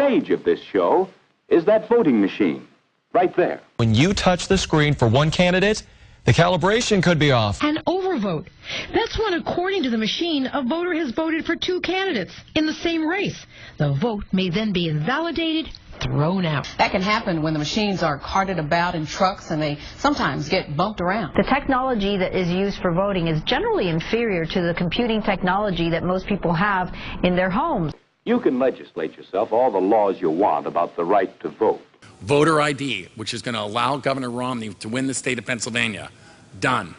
stage of this show is that voting machine, right there. When you touch the screen for one candidate, the calibration could be off. An overvote. That's when, according to the machine, a voter has voted for two candidates in the same race. The vote may then be invalidated, thrown out. That can happen when the machines are carted about in trucks and they sometimes get bumped around. The technology that is used for voting is generally inferior to the computing technology that most people have in their homes. You can legislate yourself all the laws you want about the right to vote. Voter ID, which is going to allow Governor Romney to win the state of Pennsylvania. Done.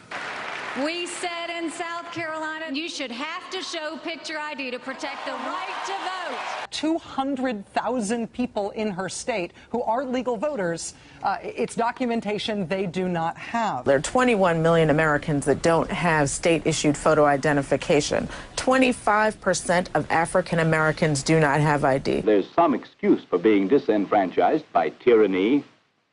We said in South Carolina, you should have to show picture ID to protect the right to vote. 200,000 people in her state who are legal voters. It's documentation they do not have. There are 21 million Americans that don't have state-issued photo identification. 25% of African Americans do not have ID. There's some excuse for being disenfranchised by tyranny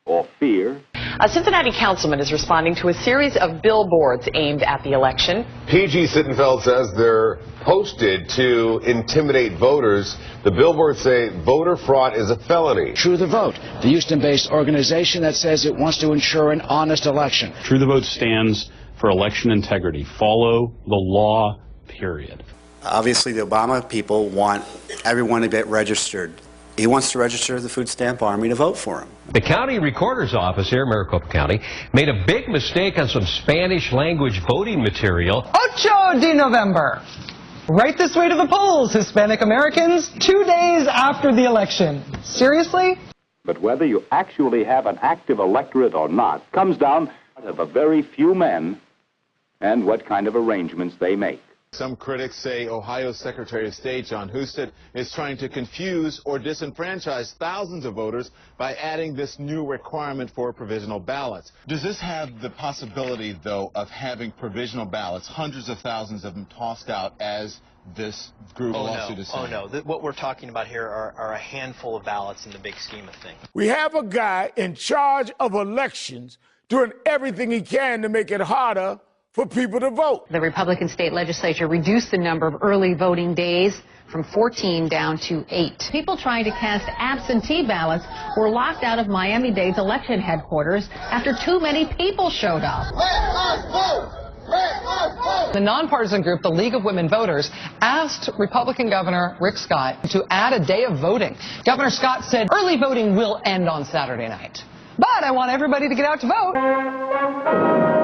or fear. A Cincinnati councilman is responding to a series of billboards aimed at the election. P.G. Sittenfeld says they're posted to intimidate voters. The billboards say voter fraud is a felony. True the Vote, the Houston-based organization that says it wants to ensure an honest election. True the Vote stands for election integrity. Follow the law, period. Obviously, the Obama people want everyone to get registered. He wants to register the Food Stamp Army to vote for him. The county recorder's office here in Maricopa County made a big mistake on some Spanish language voting material. 8 de November. Right this way to the polls, Hispanic Americans, 2 days after the election. Seriously? But whether you actually have an active electorate or not comes down to a very few men and what kind of arrangements they make. Some critics say Ohio's Secretary of State John Husted is trying to confuse or disenfranchise thousands of voters by adding this new requirement for provisional ballots. Does this have the possibility, though, of having provisional ballots, hundreds of thousands of them tossed out as this group lawsuit is saying? Oh, no. What we're talking about here are a handful of ballots in the big scheme of things. We have a guy in charge of elections doing everything he can to make it harder for people to vote. The Republican state legislature reduced the number of early voting days from 14 down to 8. People trying to cast absentee ballots were locked out of Miami-Dade's election headquarters after too many people showed up. Let us vote! Let us vote! The nonpartisan group, the League of Women Voters, asked Republican Governor Rick Scott to add a day of voting. Governor Scott said early voting will end on Saturday night. But I want everybody to get out to vote.